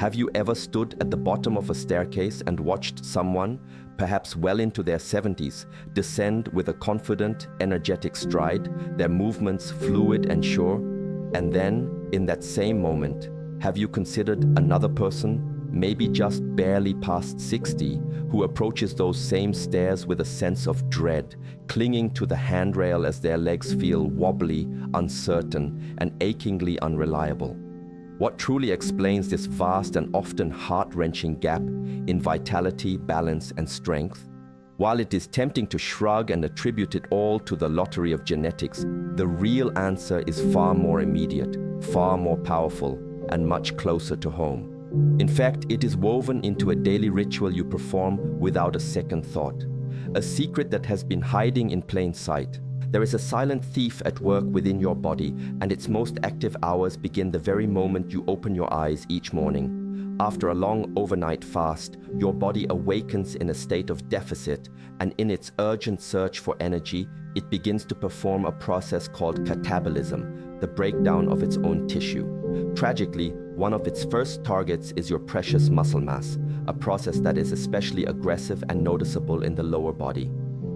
Have you ever stood at the bottom of a staircase and watched someone, perhaps well into their 70s, descend with a confident, energetic stride, their movements fluid and sure? And then, in that same moment, have you considered another person, maybe just barely past 60, who approaches those same stairs with a sense of dread, clinging to the handrail as their legs feel wobbly, uncertain, and achingly unreliable? What truly explains this vast and often heart-wrenching gap in vitality, balance, and strength? While it is tempting to shrug and attribute it all to the lottery of genetics, the real answer is far more immediate, far more powerful, and much closer to home. In fact, it is woven into a daily ritual you perform without a second thought. A secret that has been hiding in plain sight. There is a silent thief at work within your body, and its most active hours begin the very moment you open your eyes each morning. After a long overnight fast, your body awakens in a state of deficit, and in its urgent search for energy, it begins to perform a process called catabolism, the breakdown of its own tissue. Tragically, one of its first targets is your precious muscle mass, a process that is especially aggressive and noticeable in the lower body.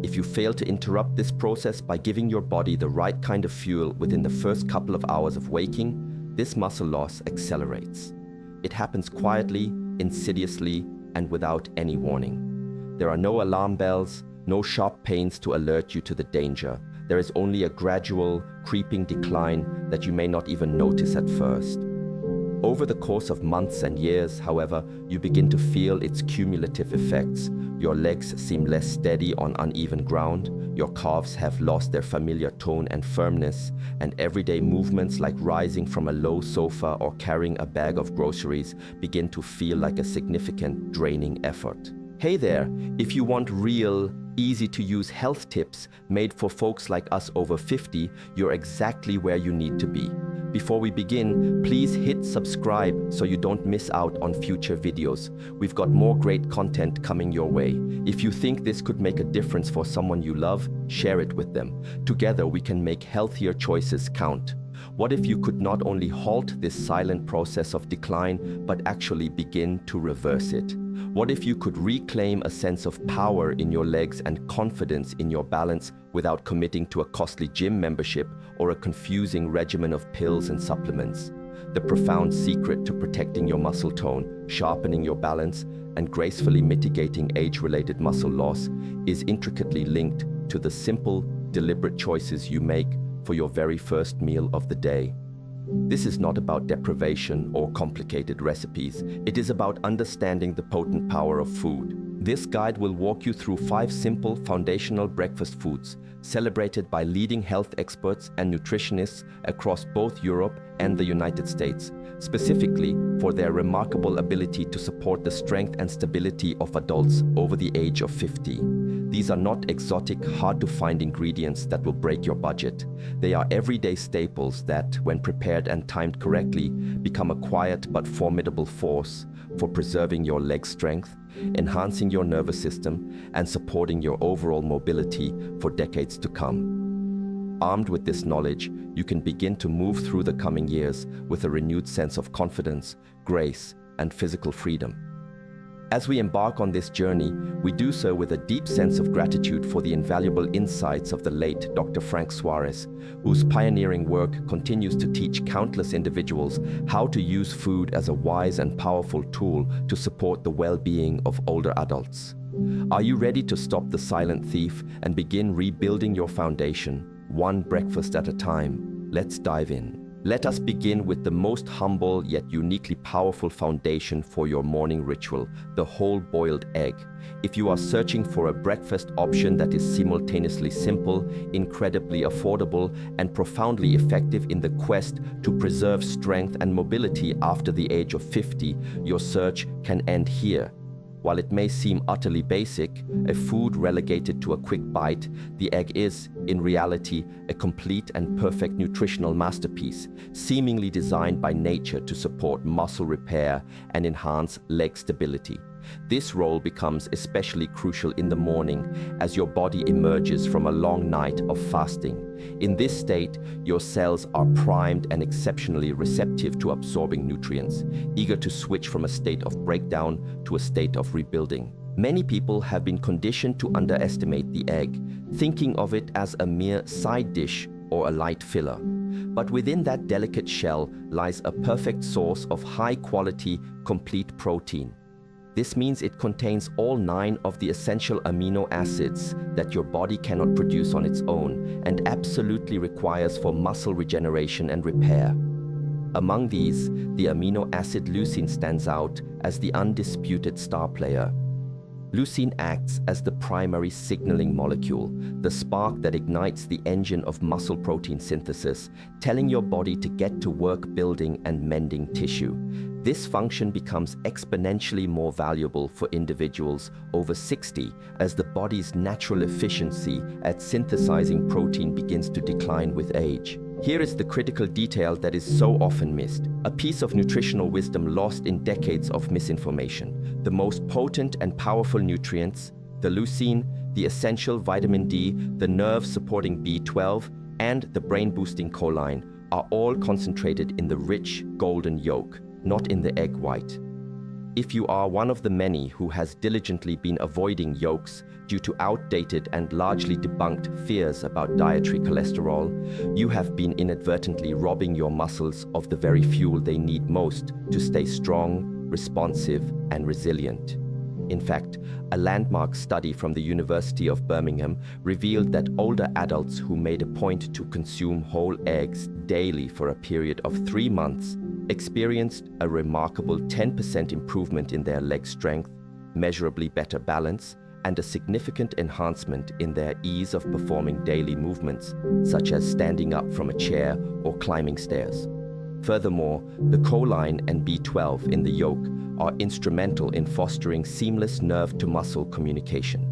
If you fail to interrupt this process by giving your body the right kind of fuel within the first couple of hours of waking, this muscle loss accelerates. It happens quietly, insidiously, and without any warning. There are no alarm bells, no sharp pains to alert you to the danger. There is only a gradual, creeping decline that you may not even notice at first. Over the course of months and years, however, you begin to feel its cumulative effects. Your legs seem less steady on uneven ground, your calves have lost their familiar tone and firmness, and everyday movements like rising from a low sofa or carrying a bag of groceries begin to feel like a significant, draining effort. Hey there, if you want real, easy-to-use health tips made for folks like us over 50, you're exactly where you need to be. Before we begin, please hit subscribe so you don't miss out on future videos. We've got more great content coming your way. If you think this could make a difference for someone you love, share it with them. Together we can make healthier choices count. What if you could not only halt this silent process of decline, but actually begin to reverse it? What if you could reclaim a sense of power in your legs and confidence in your balance without committing to a costly gym membership or a confusing regimen of pills and supplements? The profound secret to protecting your muscle tone, sharpening your balance, and gracefully mitigating age-related muscle loss is intricately linked to the simple, deliberate choices you make for your very first meal of the day. This is not about deprivation or complicated recipes. It is about understanding the potent power of food. This guide will walk you through 5 simple foundational breakfast foods, celebrated by leading health experts and nutritionists across both Europe and the United States, specifically for their remarkable ability to support the strength and stability of adults over the age of 50. These are not exotic, hard-to-find ingredients that will break your budget. They are everyday staples that, when prepared and timed correctly, become a quiet but formidable force for preserving your leg strength, enhancing your nervous system, and supporting your overall mobility for decades to come. Armed with this knowledge, you can begin to move through the coming years with a renewed sense of confidence, grace, and physical freedom. As we embark on this journey, we do so with a deep sense of gratitude for the invaluable insights of the late Dr. Frank Suarez, whose pioneering work continues to teach countless individuals how to use food as a wise and powerful tool to support the well-being of older adults. Are you ready to stop the silent thief and begin rebuilding your foundation, one breakfast at a time? Let's dive in. Let us begin with the most humble yet uniquely powerful foundation for your morning ritual, the whole-boiled egg. If you are searching for a breakfast option that is simultaneously simple, incredibly affordable, and profoundly effective in the quest to preserve strength and mobility after the age of 50, your search can end here. While it may seem utterly basic, a food relegated to a quick bite, the egg is, in reality, a complete and perfect nutritional masterpiece, seemingly designed by nature to support muscle repair and enhance leg stability. This role becomes especially crucial in the morning as your body emerges from a long night of fasting. In this state, your cells are primed and exceptionally receptive to absorbing nutrients, eager to switch from a state of breakdown to a state of rebuilding. Many people have been conditioned to underestimate the egg, thinking of it as a mere side dish or a light filler. But within that delicate shell lies a perfect source of high-quality, complete protein. This means it contains all 9 of the essential amino acids that your body cannot produce on its own and absolutely requires for muscle regeneration and repair. Among these, the amino acid leucine stands out as the undisputed star player. Leucine acts as the primary signaling molecule, the spark that ignites the engine of muscle protein synthesis, telling your body to get to work building and mending tissue. This function becomes exponentially more valuable for individuals over 60 as the body's natural efficiency at synthesizing protein begins to decline with age. Here is the critical detail that is so often missed, a piece of nutritional wisdom lost in decades of misinformation. The most potent and powerful nutrients, the leucine, the essential vitamin D, the nerve-supporting B12, and the brain-boosting choline, are all concentrated in the rich golden yolk, not in the egg white. If you are one of the many who has diligently been avoiding yolks due to outdated and largely debunked fears about dietary cholesterol, you have been inadvertently robbing your muscles of the very fuel they need most to stay strong, responsive, and resilient. In fact, a landmark study from the University of Birmingham revealed that older adults who made a point to consume whole eggs daily for a period of 3 months experienced a remarkable 10% improvement in their leg strength, measurably better balance, and a significant enhancement in their ease of performing daily movements, such as standing up from a chair or climbing stairs. Furthermore, the choline and B12 in the yolk are instrumental in fostering seamless nerve-to-muscle communication.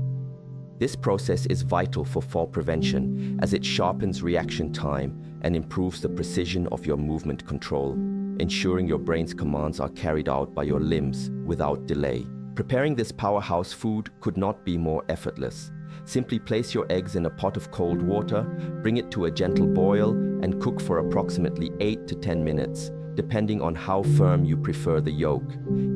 This process is vital for fall prevention as it sharpens reaction time and improves the precision of your movement control, ensuring your brain's commands are carried out by your limbs without delay. Preparing this powerhouse food could not be more effortless. Simply place your eggs in a pot of cold water, bring it to a gentle boil, and cook for approximately 8 to 10 minutes, depending on how firm you prefer the yolk.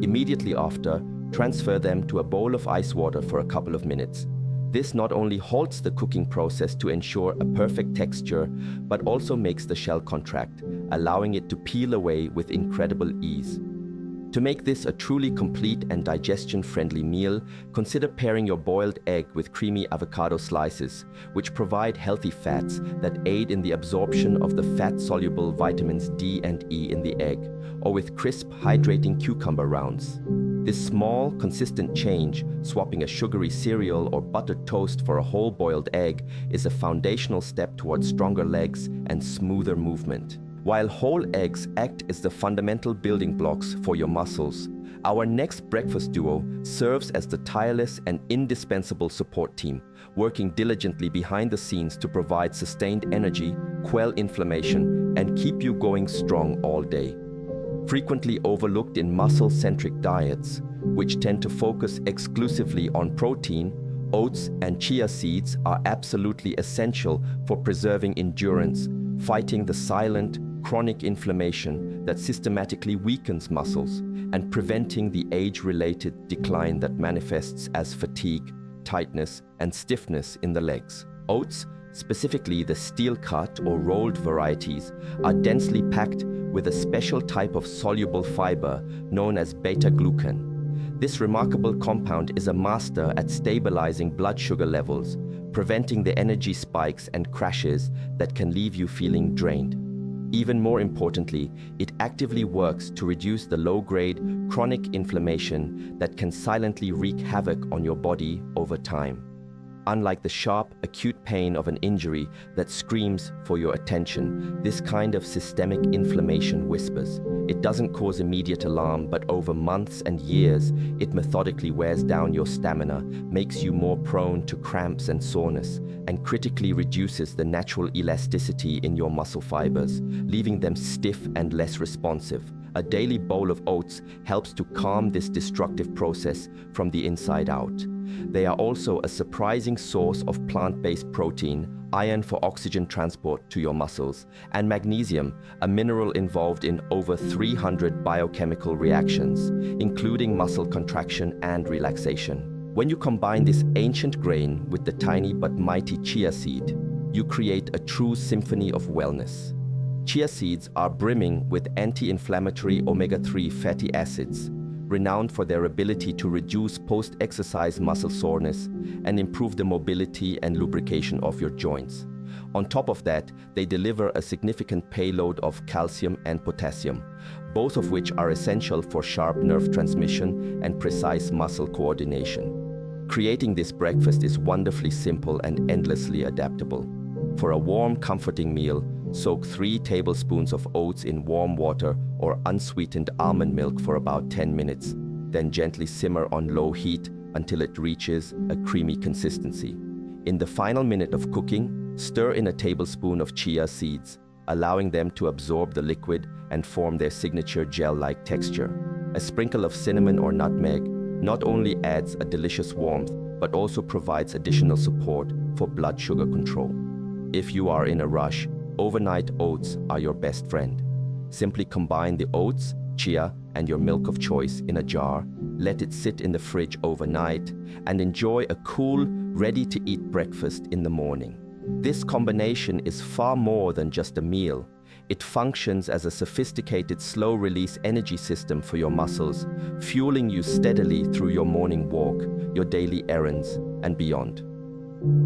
Immediately after, transfer them to a bowl of ice water for a couple of minutes. This not only halts the cooking process to ensure a perfect texture, but also makes the shell contract, allowing it to peel away with incredible ease. To make this a truly complete and digestion-friendly meal, consider pairing your boiled egg with creamy avocado slices, which provide healthy fats that aid in the absorption of the fat-soluble vitamins D and E in the egg, or with crisp, hydrating cucumber rounds. This small, consistent change, swapping a sugary cereal or buttered toast for a whole boiled egg, is a foundational step towards stronger legs and smoother movement. While whole eggs act as the fundamental building blocks for your muscles, our next breakfast duo serves as the tireless and indispensable support team, working diligently behind the scenes to provide sustained energy, quell inflammation, and keep you going strong all day. Frequently overlooked in muscle-centric diets, which tend to focus exclusively on protein, oats and chia seeds are absolutely essential for preserving endurance, fighting the silent, chronic inflammation that systematically weakens muscles, and preventing the age-related decline that manifests as fatigue, tightness, and stiffness in the legs. Oats, specifically the steel-cut or rolled varieties, are densely packed with a special type of soluble fiber known as beta-glucan. This remarkable compound is a master at stabilizing blood sugar levels, preventing the energy spikes and crashes that can leave you feeling drained. Even more importantly, it actively works to reduce the low-grade, chronic inflammation that can silently wreak havoc on your body over time. Unlike the sharp, acute pain of an injury that screams for your attention, this kind of systemic inflammation whispers. It doesn't cause immediate alarm, but over months and years, it methodically wears down your stamina, makes you more prone to cramps and soreness, and critically reduces the natural elasticity in your muscle fibers, leaving them stiff and less responsive, a daily bowl of oats helps to calm this destructive process from the inside out. They are also a surprising source of plant-based protein, iron for oxygen transport to your muscles, and magnesium, a mineral involved in over 300 biochemical reactions, including muscle contraction and relaxation. When you combine this ancient grain with the tiny but mighty chia seed, you create a true symphony of wellness. Chia seeds are brimming with anti-inflammatory omega-3 fatty acids, renowned for their ability to reduce post-exercise muscle soreness and improve the mobility and lubrication of your joints. On top of that, they deliver a significant payload of calcium and potassium, both of which are essential for sharp nerve transmission and precise muscle coordination. Creating this breakfast is wonderfully simple and endlessly adaptable. For a warm, comforting meal, soak 3 tablespoons of oats in warm water or unsweetened almond milk for about 10 minutes, then gently simmer on low heat until it reaches a creamy consistency. In the final minute of cooking, stir in a tablespoon of chia seeds, allowing them to absorb the liquid and form their signature gel-like texture. A sprinkle of cinnamon or nutmeg not only adds a delicious warmth, but also provides additional support for blood sugar control. If you are in a rush, overnight oats are your best friend. Simply combine the oats, chia, and your milk of choice in a jar, let it sit in the fridge overnight, and enjoy a cool, ready-to-eat breakfast in the morning. This combination is far more than just a meal. It functions as a sophisticated slow-release energy system for your muscles, fueling you steadily through your morning walk, your daily errands, and beyond.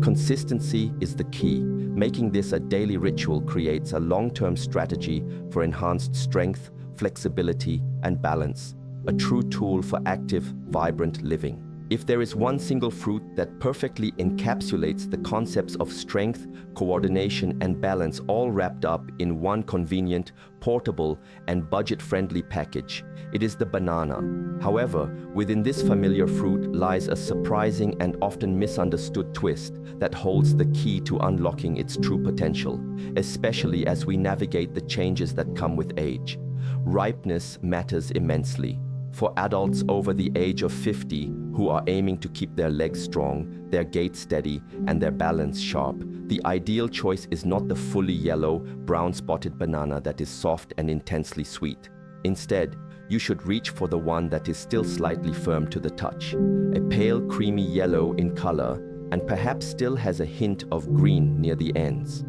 Consistency is the key. Making this a daily ritual creates a long-term strategy for enhanced strength, flexibility, and balance, a true tool for active, vibrant living. If there is one single fruit that perfectly encapsulates the concepts of strength, coordination, and balance all wrapped up in one convenient, portable, and budget-friendly package, it is the banana. However, within this familiar fruit lies a surprising and often misunderstood twist that holds the key to unlocking its true potential, especially as we navigate the changes that come with age. Ripeness matters immensely. For adults over the age of 50 who are aiming to keep their legs strong, their gait steady, and their balance sharp, the ideal choice is not the fully yellow, brown-spotted banana that is soft and intensely sweet. Instead, you should reach for the one that is still slightly firm to the touch, a pale creamy yellow in color, and perhaps still has a hint of green near the ends.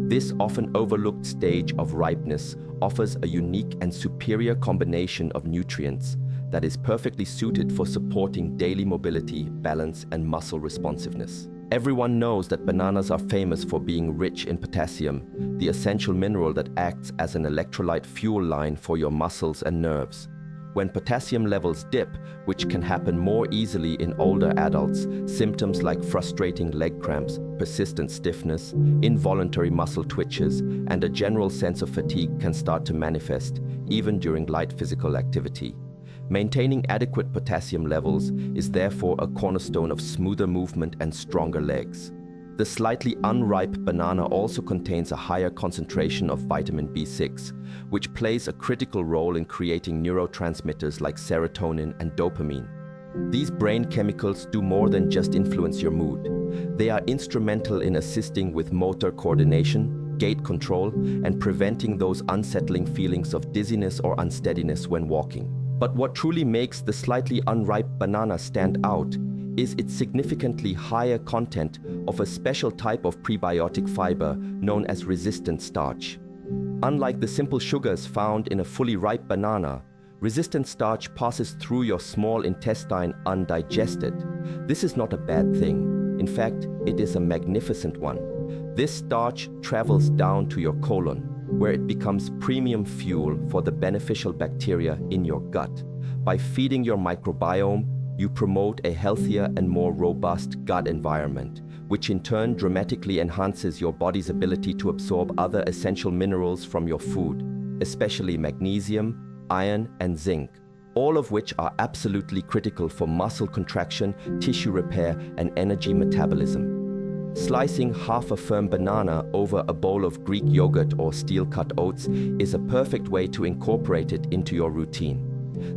This often overlooked stage of ripeness offers a unique and superior combination of nutrients that is perfectly suited for supporting daily mobility, balance, and muscle responsiveness. Everyone knows that bananas are famous for being rich in potassium, the essential mineral that acts as an electrolyte fuel line for your muscles and nerves. When potassium levels dip, which can happen more easily in older adults, symptoms like frustrating leg cramps, persistent stiffness, involuntary muscle twitches, and a general sense of fatigue can start to manifest, even during light physical activity. Maintaining adequate potassium levels is therefore a cornerstone of smoother movement and stronger legs. The slightly unripe banana also contains a higher concentration of vitamin B6, which plays a critical role in creating neurotransmitters like serotonin and dopamine. These brain chemicals do more than just influence your mood. They are instrumental in assisting with motor coordination, gait control, and preventing those unsettling feelings of dizziness or unsteadiness when walking. But what truly makes the slightly unripe banana stand out is its significantly higher content of a special type of prebiotic fiber known as resistant starch. Unlike the simple sugars found in a fully ripe banana, resistant starch passes through your small intestine undigested. This is not a bad thing. In fact, it is a magnificent one. This starch travels down to your colon, where it becomes premium fuel for the beneficial bacteria in your gut. By feeding your microbiome, you promote a healthier and more robust gut environment, which in turn dramatically enhances your body's ability to absorb other essential minerals from your food, especially magnesium, iron, and zinc, all of which are absolutely critical for muscle contraction, tissue repair, and energy metabolism. Slicing half a firm banana over a bowl of Greek yogurt or steel-cut oats is a perfect way to incorporate it into your routine.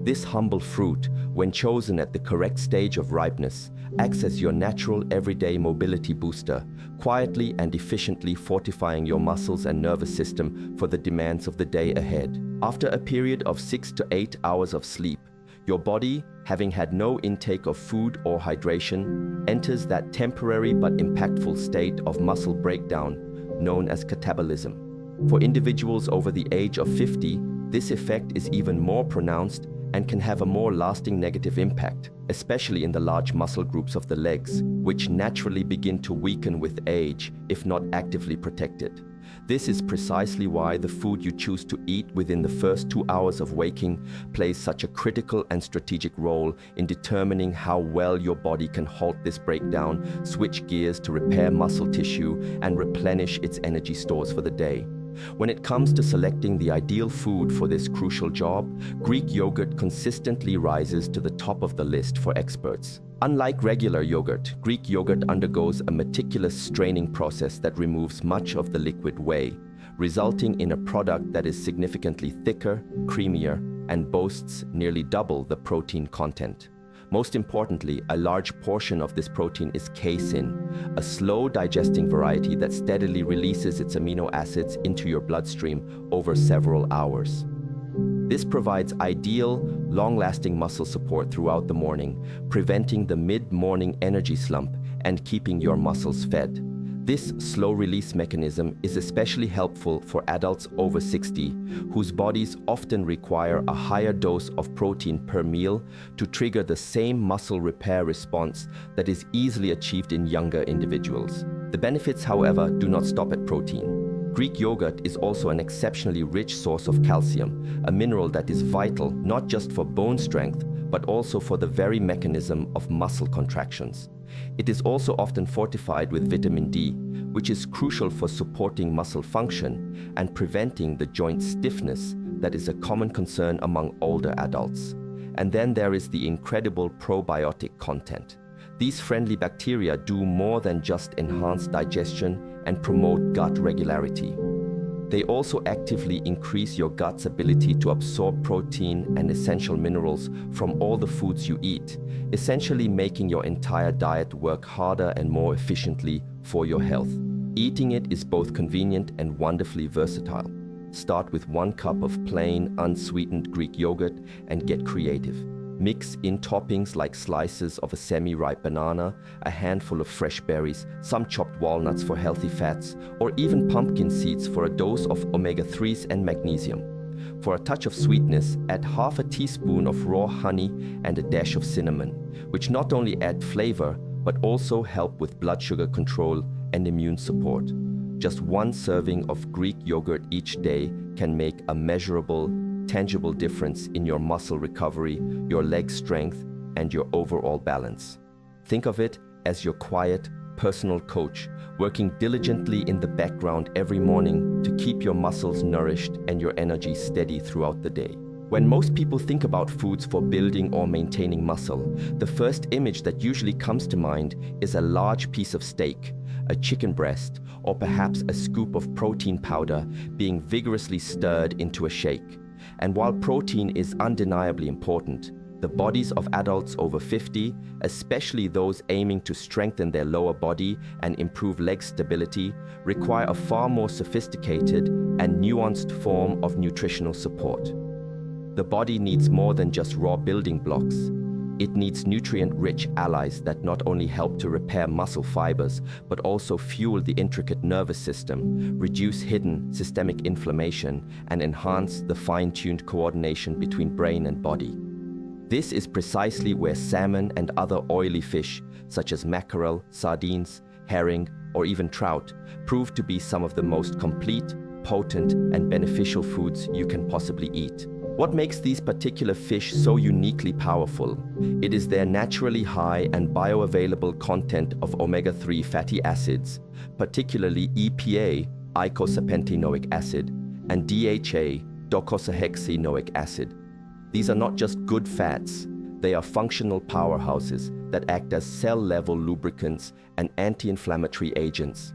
This humble fruit, when chosen at the correct stage of ripeness, acts as your natural everyday mobility booster, quietly and efficiently fortifying your muscles and nervous system for the demands of the day ahead. After a period of 6 to 8 hours of sleep, your body, having had no intake of food or hydration, enters that temporary but impactful state of muscle breakdown known as catabolism. For individuals over the age of 50, this effect is even more pronounced and can have a more lasting negative impact, especially in the large muscle groups of the legs, which naturally begin to weaken with age if not actively protected. This is precisely why the food you choose to eat within the first 2 hours of waking plays such a critical and strategic role in determining how well your body can halt this breakdown, switch gears to repair muscle tissue, and replenish its energy stores for the day. When it comes to selecting the ideal food for this crucial job, Greek yogurt consistently rises to the top of the list for experts. Unlike regular yogurt, Greek yogurt undergoes a meticulous straining process that removes much of the liquid whey, resulting in a product that is significantly thicker, creamier, and boasts nearly double the protein content. Most importantly, a large portion of this protein is casein, a slow-digesting variety that steadily releases its amino acids into your bloodstream over several hours. This provides ideal, long-lasting muscle support throughout the morning, preventing the mid-morning energy slump and keeping your muscles fed. This slow-release mechanism is especially helpful for adults over 60, whose bodies often require a higher dose of protein per meal to trigger the same muscle repair response that is easily achieved in younger individuals. The benefits, however, do not stop at protein. Greek yogurt is also an exceptionally rich source of calcium, a mineral that is vital not just for bone strength, but also for the very mechanism of muscle contractions. It is also often fortified with vitamin D, which is crucial for supporting muscle function and preventing the joint stiffness that is a common concern among older adults. And then there is the incredible probiotic content. These friendly bacteria do more than just enhance digestion and promote gut regularity. They also actively increase your gut's ability to absorb protein and essential minerals from all the foods you eat, essentially making your entire diet work harder and more efficiently for your health. Eating it is both convenient and wonderfully versatile. Start with 1 cup of plain, unsweetened Greek yogurt and get creative. Mix in toppings like slices of a semi-ripe banana, a handful of fresh berries, some chopped walnuts for healthy fats, or even pumpkin seeds for a dose of omega-3s and magnesium. For a touch of sweetness, add half a teaspoon of raw honey and a dash of cinnamon, which not only add flavor, but also help with blood sugar control and immune support. Just 1 serving of Greek yogurt each day can make a measurable, tangible difference in your muscle recovery, your leg strength, and your overall balance. Think of it as your quiet, personal coach, working diligently in the background every morning to keep your muscles nourished and your energy steady throughout the day. When most people think about foods for building or maintaining muscle, the first image that usually comes to mind is a large piece of steak, a chicken breast, or perhaps a scoop of protein powder being vigorously stirred into a shake. And while protein is undeniably important, the bodies of adults over 50, especially those aiming to strengthen their lower body and improve leg stability, require a far more sophisticated and nuanced form of nutritional support. The body needs more than just raw building blocks. It needs nutrient-rich allies that not only help to repair muscle fibers, but also fuel the intricate nervous system, reduce hidden systemic inflammation, and enhance the fine-tuned coordination between brain and body. This is precisely where salmon and other oily fish, such as mackerel, sardines, herring, or even trout, prove to be some of the most complete, potent, and beneficial foods you can possibly eat. What makes these particular fish so uniquely powerful? It is their naturally high and bioavailable content of omega-3 fatty acids, particularly EPA, eicosapentaenoic acid, and DHA, docosahexaenoic acid. These are not just good fats, they are functional powerhouses that act as cell-level lubricants and anti-inflammatory agents.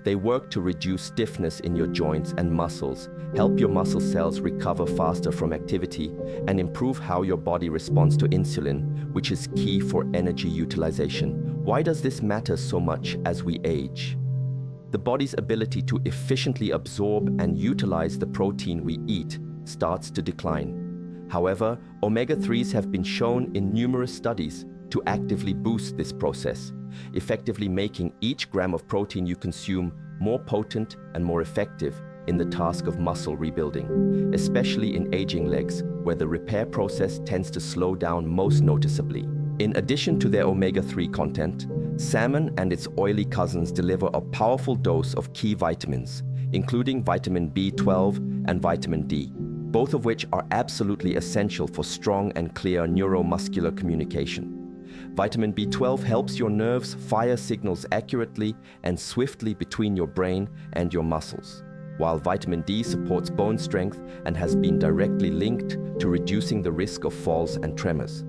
They work to reduce stiffness in your joints and muscles, help your muscle cells recover faster from activity, and improve how your body responds to insulin, which is key for energy utilization. Why does this matter so much as we age? The body's ability to efficiently absorb and utilize the protein we eat starts to decline. However, omega-3s have been shown in numerous studies to actively boost this process, effectively making each gram of protein you consume more potent and more effective in the task of muscle rebuilding, especially in aging legs, where the repair process tends to slow down most noticeably. In addition to their omega-3 content, salmon and its oily cousins deliver a powerful dose of key vitamins, including vitamin B12 and vitamin D, both of which are absolutely essential for strong and clear neuromuscular communication. Vitamin B12 helps your nerves fire signals accurately and swiftly between your brain and your muscles, while vitamin D supports bone strength and has been directly linked to reducing the risk of falls and tremors.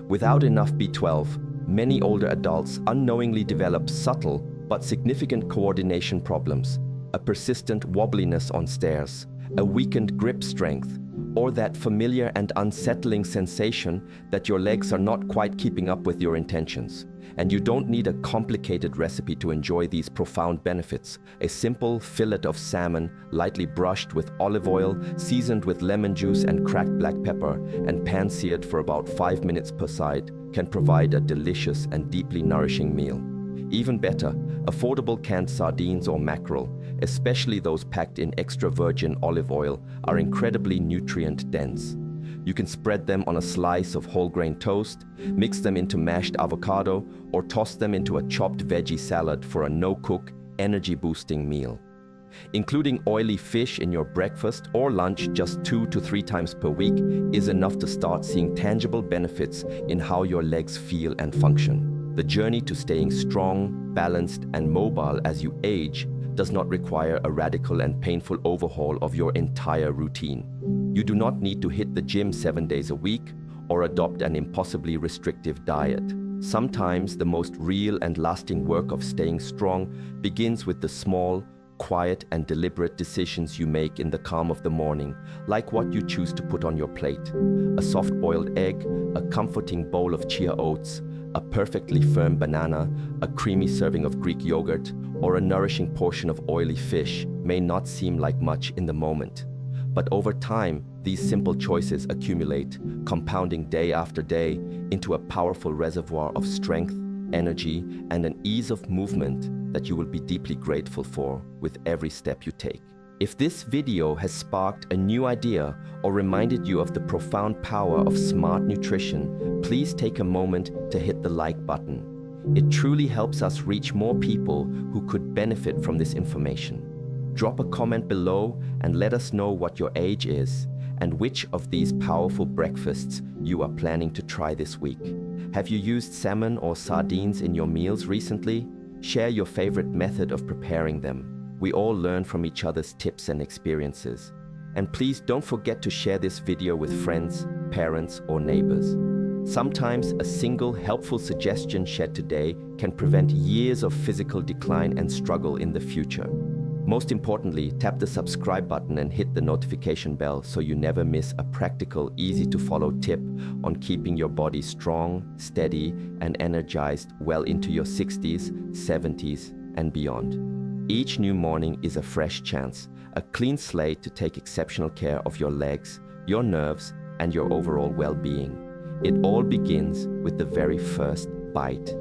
Without enough B12, many older adults unknowingly develop subtle but significant coordination problems, a persistent wobbliness on stairs, a weakened grip strength, or that familiar and unsettling sensation that your legs are not quite keeping up with your intentions. And you don't need a complicated recipe to enjoy these profound benefits. A simple fillet of salmon, lightly brushed with olive oil, seasoned with lemon juice and cracked black pepper, and pan-seared for about 5 minutes per side, can provide a delicious and deeply nourishing meal. Even better, affordable canned sardines or mackerel, especially those packed in extra virgin olive oil, are incredibly nutrient-dense. You can spread them on a slice of whole grain toast, mix them into mashed avocado, or toss them into a chopped veggie salad for a no-cook, energy-boosting meal. Including oily fish in your breakfast or lunch just 2 to 3 times per week is enough to start seeing tangible benefits in how your legs feel and function. The journey to staying strong, balanced, and mobile as you age does not require a radical and painful overhaul of your entire routine. You do not need to hit the gym 7 days a week or adopt an impossibly restrictive diet. Sometimes the most real and lasting work of staying strong begins with the small, quiet, and deliberate decisions you make in the calm of the morning, like what you choose to put on your plate. A soft-boiled egg, a comforting bowl of chia oats, a perfectly firm banana, a creamy serving of Greek yogurt, or a nourishing portion of oily fish may not seem like much in the moment. But over time, these simple choices accumulate, compounding day after day into a powerful reservoir of strength, energy, and an ease of movement that you will be deeply grateful for with every step you take. If this video has sparked a new idea or reminded you of the profound power of smart nutrition, please take a moment to hit the like button. It truly helps us reach more people who could benefit from this information. Drop a comment below and let us know what your age is and which of these powerful breakfasts you are planning to try this week. Have you used salmon or sardines in your meals recently? Share your favorite method of preparing them. We all learn from each other's tips and experiences. And please don't forget to share this video with friends, parents, or neighbors. Sometimes a single helpful suggestion shared today can prevent years of physical decline and struggle in the future. Most importantly, tap the subscribe button and hit the notification bell so you never miss a practical, easy-to-follow tip on keeping your body strong, steady, and energized well into your 60s, 70s, and beyond. Each new morning is a fresh chance, a clean slate to take exceptional care of your legs, your nerves, and your overall well-being. It all begins with the very first bite.